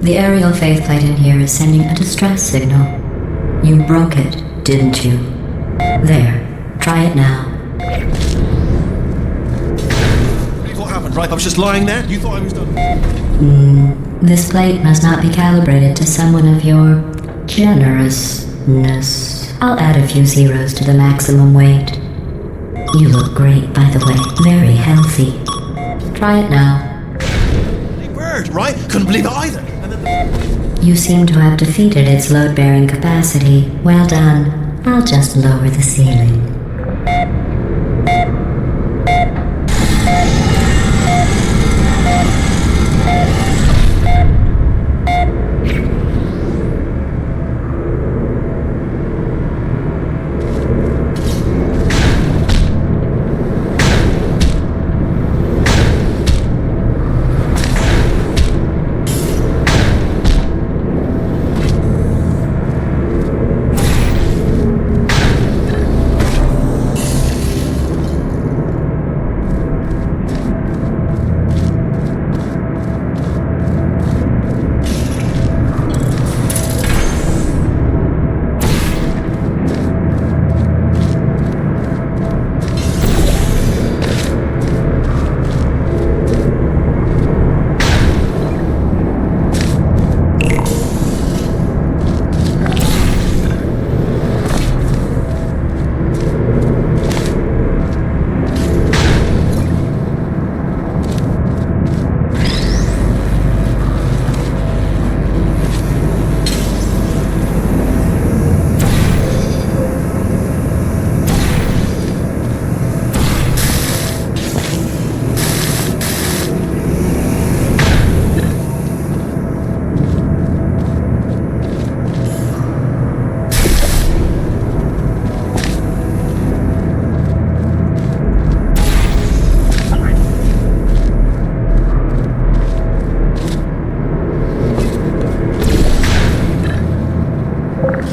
The aerial faceplate in here is sending a distress signal. You broke it, didn't you? There, try it now. What happened, right? I was just lying there? You thought I was done? This plate must not be calibrated to someone of your generousness. I'll add a few zeros to the maximum weight. You look great, by the way. Very healthy. Try it now. Big bird, right? Couldn't believe it either. You seem to have defeated its load-bearing capacity. Well done. I'll just lower the ceiling.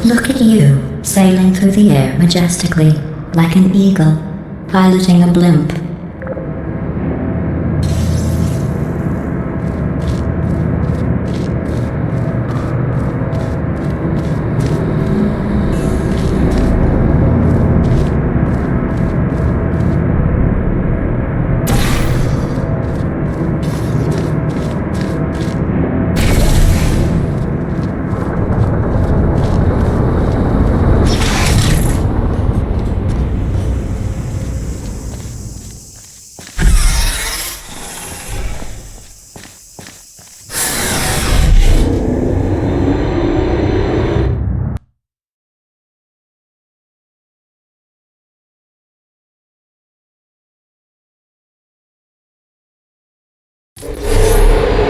Look at you, sailing through the air majestically, like an eagle, piloting a blimp.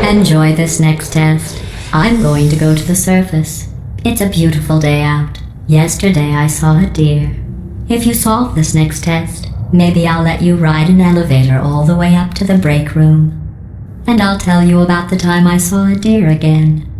Enjoy this next test. I'm going to go to the surface. It's a beautiful day out. Yesterday I saw a deer. If you solve this next test, maybe I'll let you ride an elevator all the way up to the break room. And I'll tell you about the time I saw a deer again.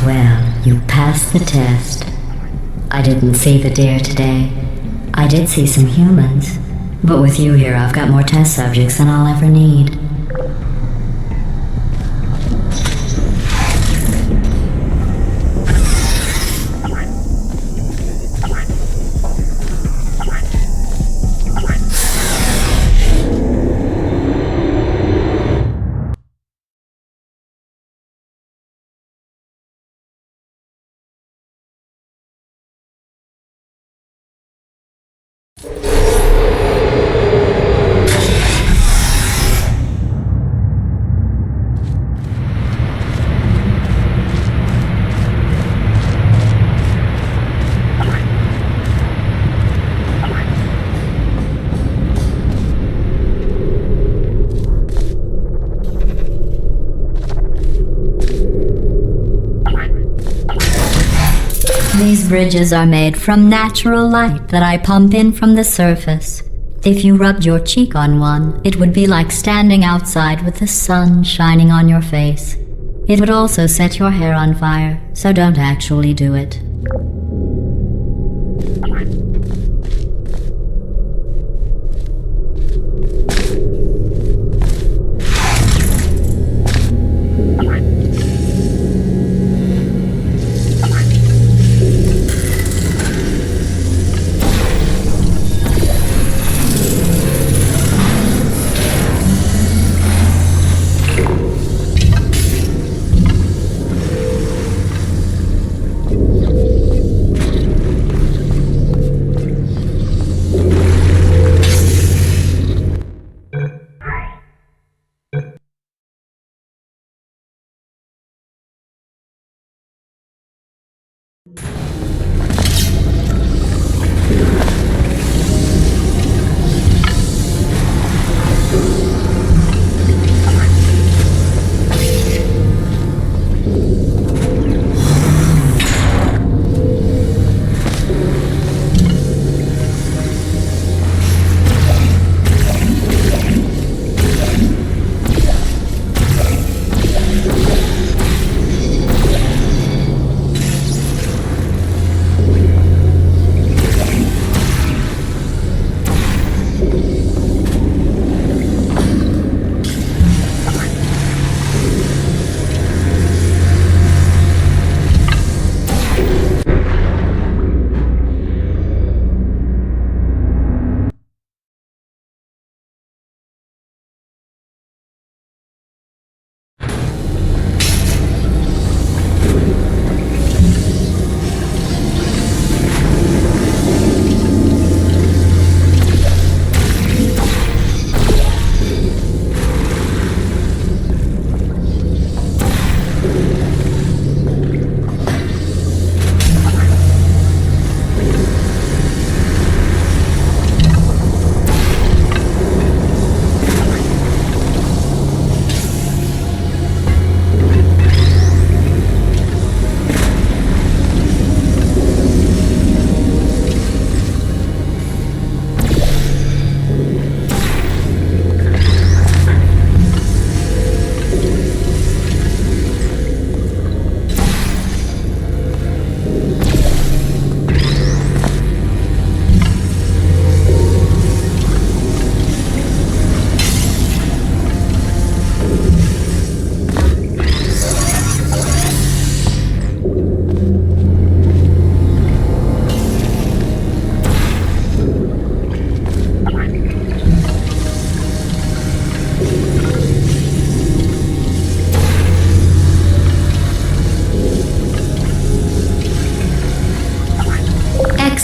Well, you passed the test. I didn't see the deer today. I did see some humans. But with you here, I've got more test subjects than I'll ever need. These bridges are made from natural light that I pump in from the surface. If you rubbed your cheek on one, it would be like standing outside with the sun shining on your face. It would also set your hair on fire, so don't actually do it.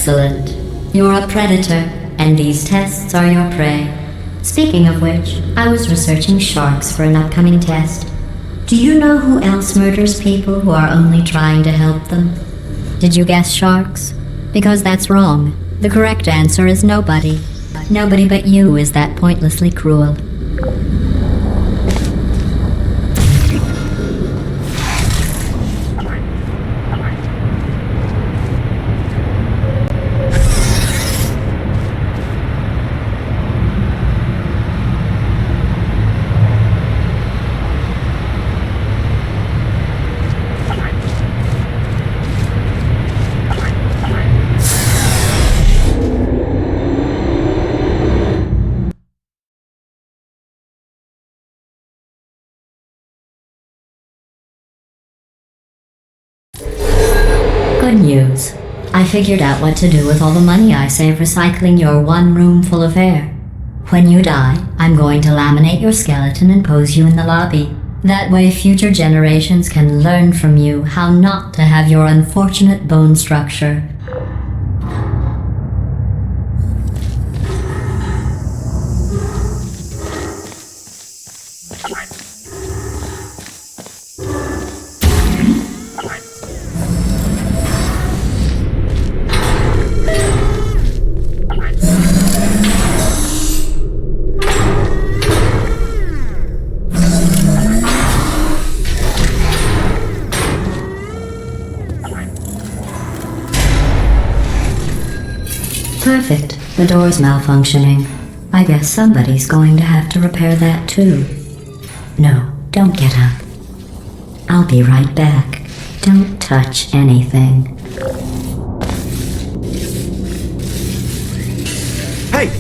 Excellent. You're a predator, and these tests are your prey. Speaking of which, I was researching sharks for an upcoming test. Do you know who else murders people who are only trying to help them? Did you guess sharks? Because that's wrong. The correct answer is nobody. Nobody but you is that pointlessly cruel. Good news. I figured out what to do with all the money I save recycling your one room full of air. When you die, I'm going to laminate your skeleton and pose you in the lobby. That way future generations can learn from you how not to have your unfortunate bone structure. Perfect. The door's malfunctioning. I guess somebody's going to have to repair that too. No, don't get up. I'll be right back. Don't touch anything. Hey!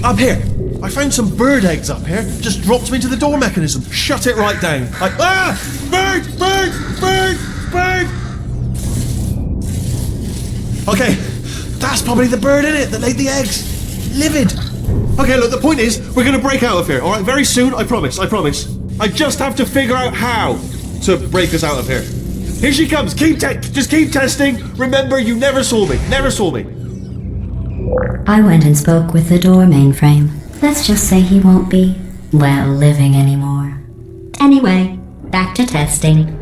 Up here! I found some bird eggs up here. Just dropped them into the door mechanism. Shut it right down. Bird! Okay, that's probably the bird in it that laid the eggs. Livid. Okay, look, the point is, we're gonna break out of here, alright? Very soon, I promise. I just have to figure out how to break us out of here. Here she comes. Just keep testing. Remember, you never saw me. I went and spoke with the door mainframe. Let's just say he won't be, well, living anymore. Anyway, back to testing.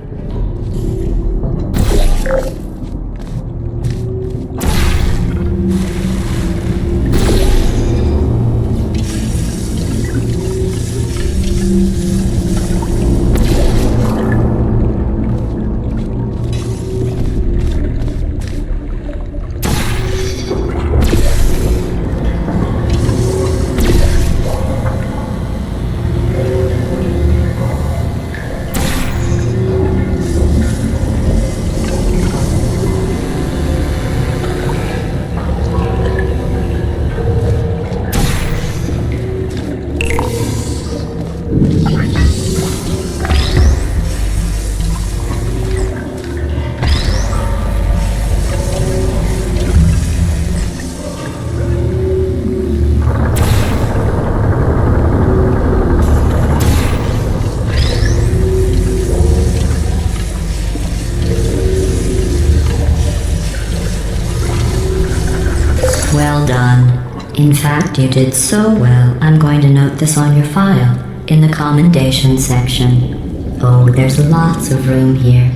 Well done. In fact, you did so well, I'm going to note this on your file, in the commendation section. Oh, there's lots of room here.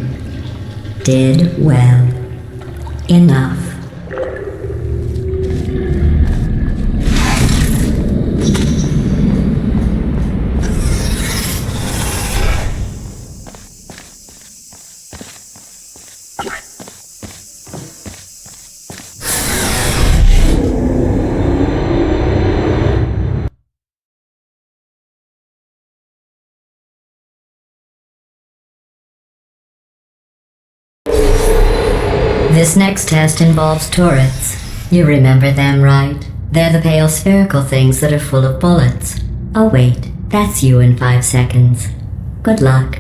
Did well. Enough. This next test involves turrets. You remember them, right? They're the pale spherical things that are full of bullets. Oh wait, that's you in 5 seconds. Good luck.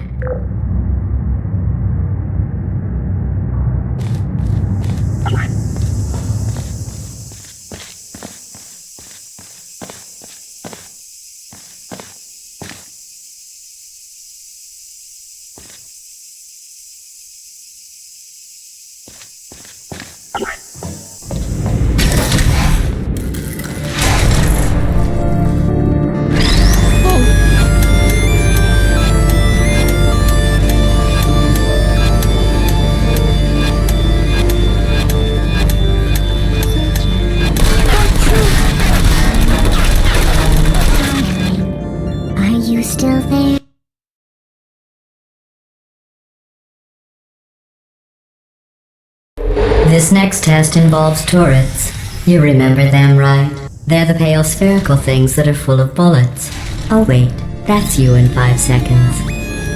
This next test involves turrets. You remember them, right? They're the pale spherical things that are full of bullets. Oh wait, that's you in 5 seconds.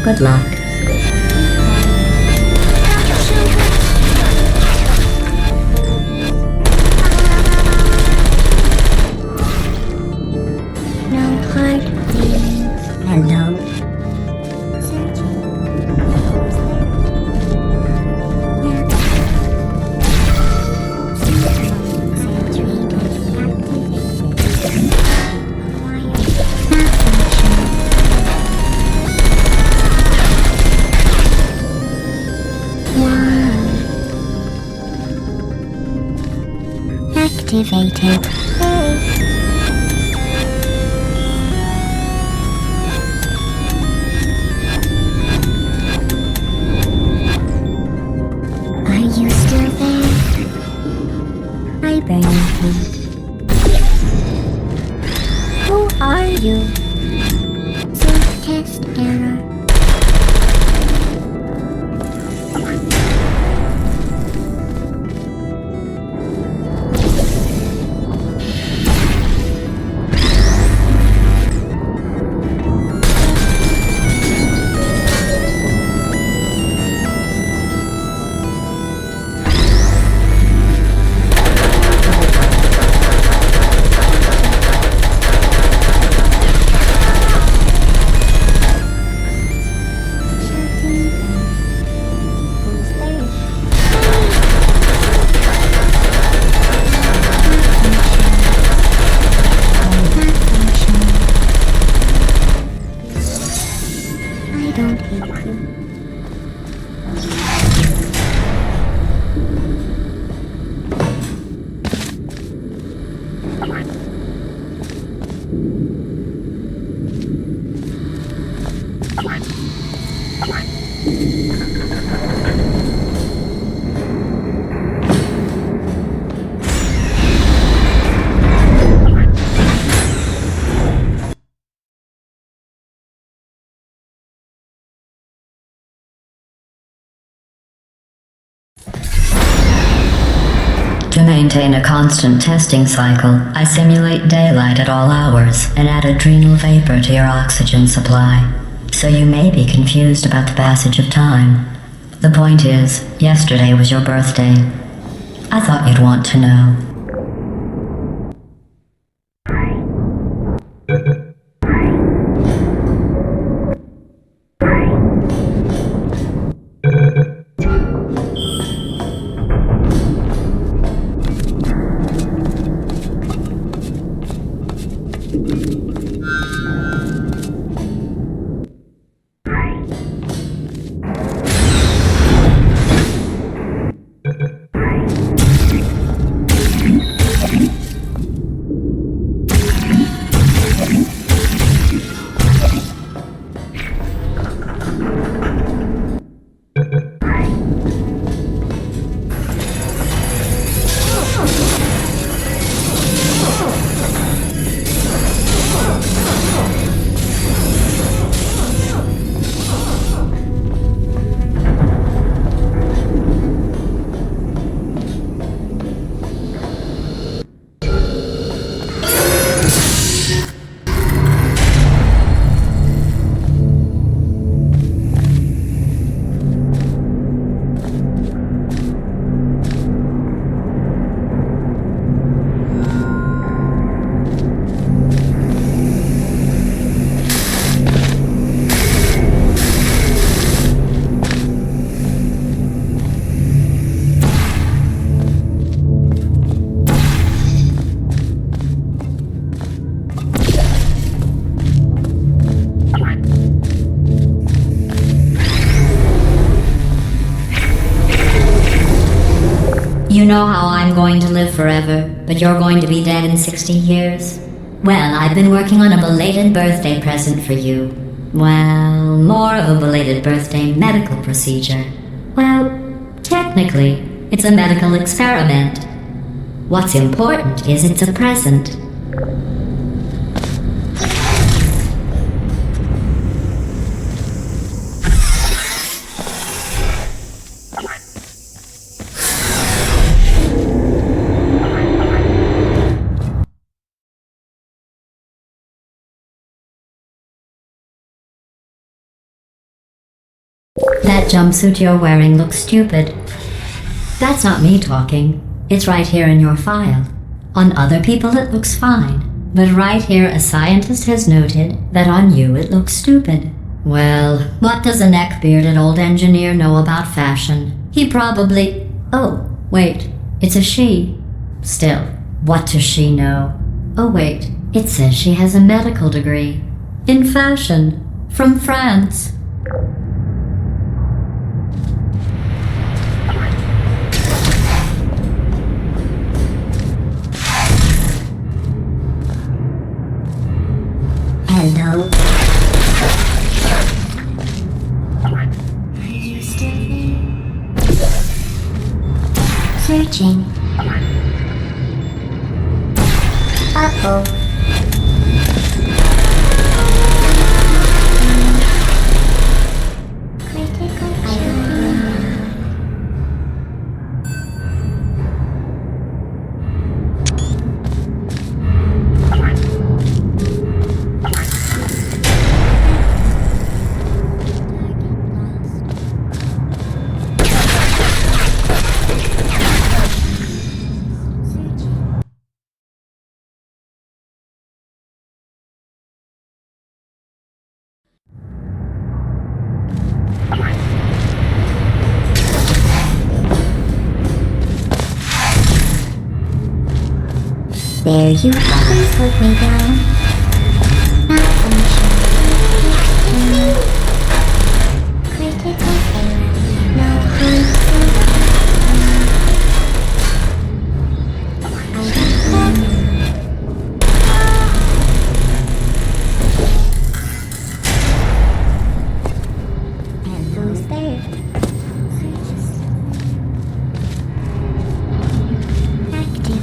Good luck. No hard feelings. Hello. Searching. Activated. Are you still there? I barely think. Who are you? Safe test error. I don't hate you. To maintain a constant testing cycle, I simulate daylight at all hours and add adrenal vapor to your oxygen supply. So you may be confused about the passage of time. The point is, yesterday was your birthday. I thought you'd want to know. You know how I'm going to live forever, but you're going to be dead in 60 years? Well, I've been working on a belated birthday present for you. Well, more of a belated birthday medical procedure. Well, technically, it's a medical experiment. What's important is it's a present. jumpsuit you're wearing looks stupid. That's not me talking. It's right here in your file. On other people it looks fine. But right here a scientist has noted that on you it looks stupid. Well, what does a neck-bearded old engineer know about fashion? He probably... Oh, wait. It's a she. Still, what does she know? Oh wait, it says she has a medical degree. In fashion. From France. Hello? Are you still there? Searching. Uh-oh. Critical error. There you are. Please put me down. Malfunction. Critical error. No harmful. And who's there? Active.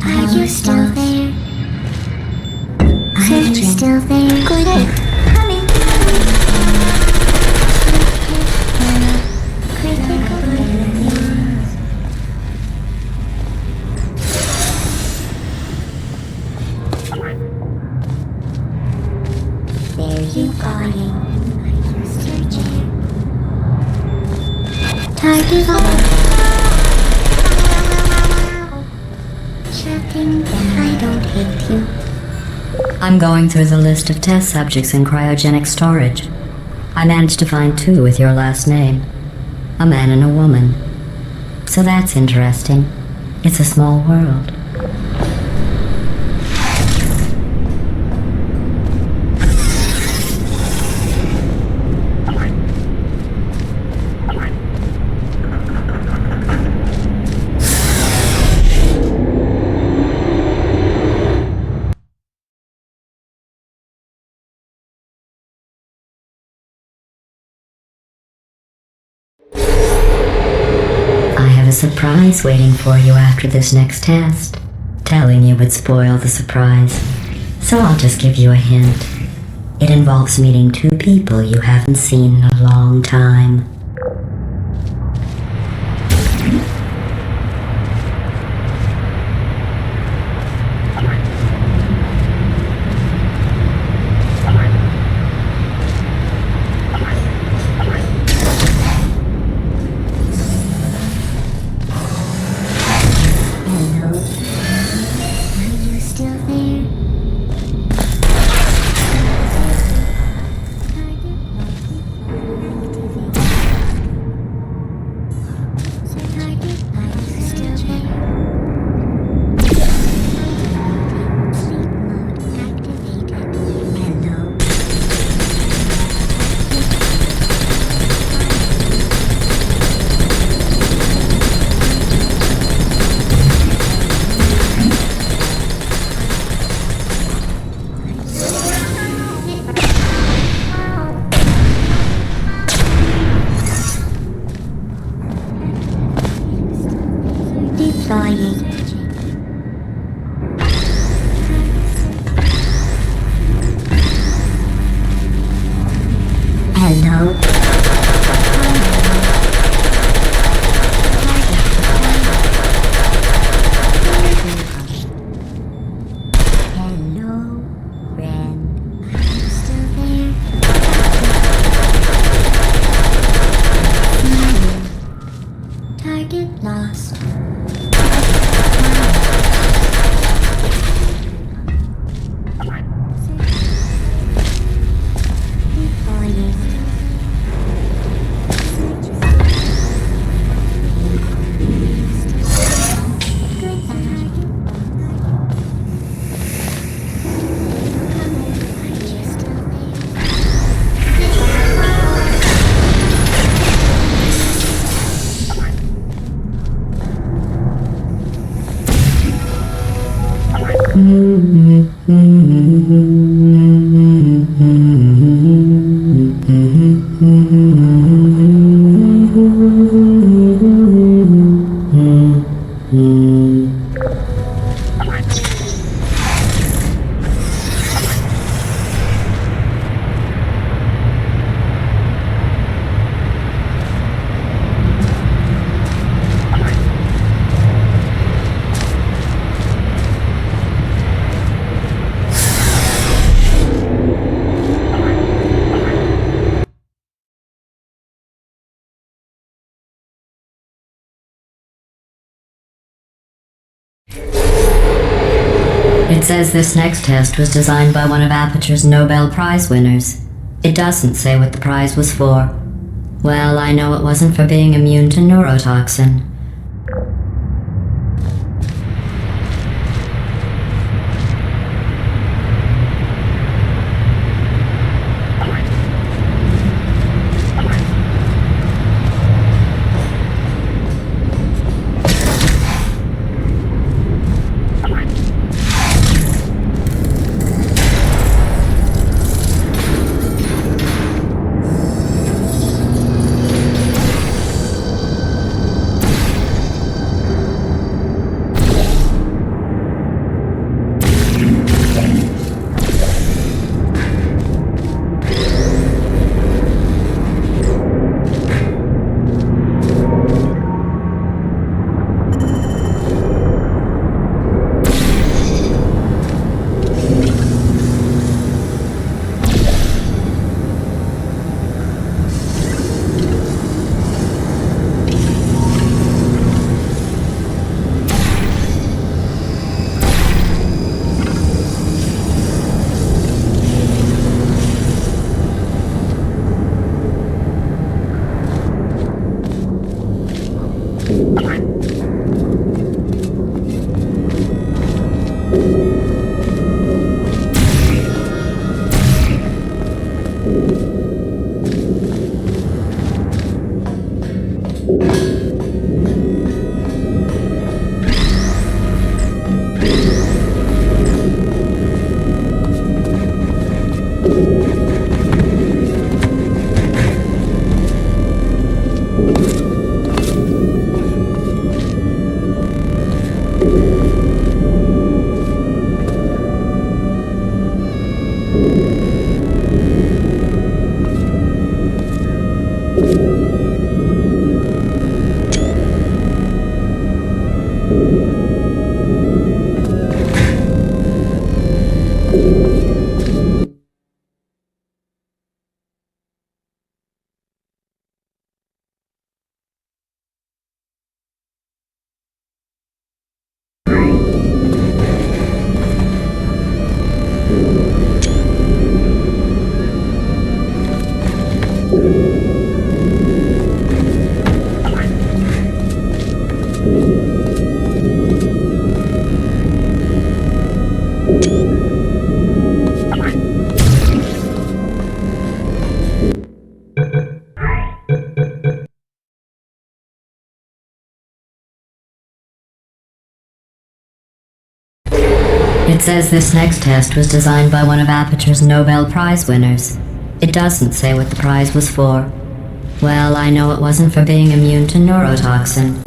Are you still there? Are you still there? Good. Coming. Critical there you going. Are you searching? Target on. I don't hate you. I'm going through the list of test subjects in cryogenic storage. I managed to find 2 with your last name. A man and a woman. So that's interesting. It's a small world. Surprise waiting for you after this next test. Telling you would spoil the surprise. So I'll just give you a hint. It involves meeting 2 people you haven't seen in a long time. Hello. Hello, friend. Are you still there? Smiling. Target lost. It says this next test was designed by one of Aperture's Nobel Prize winners. It doesn't say what the prize was for. Well, I know it wasn't for being immune to neurotoxin. It says this next test was designed by one of Aperture's Nobel Prize winners. It doesn't say what the prize was for. Well, I know it wasn't for being immune to neurotoxin.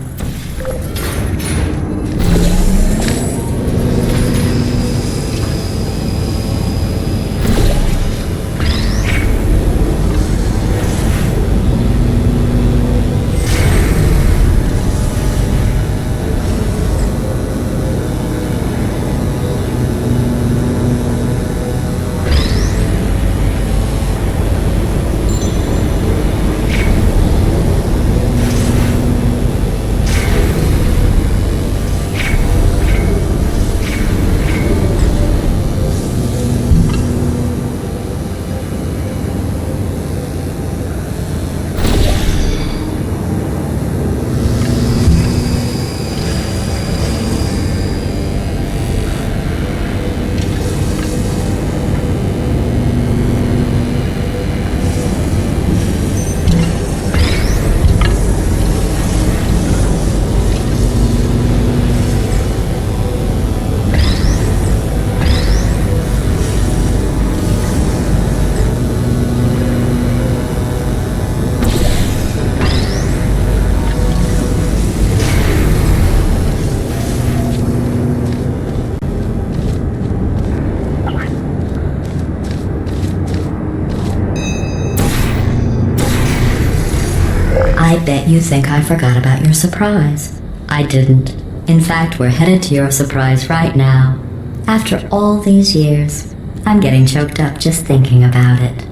I bet you think I forgot about your surprise. I didn't. In fact, we're headed to your surprise right now. After all these years, I'm getting choked up just thinking about it.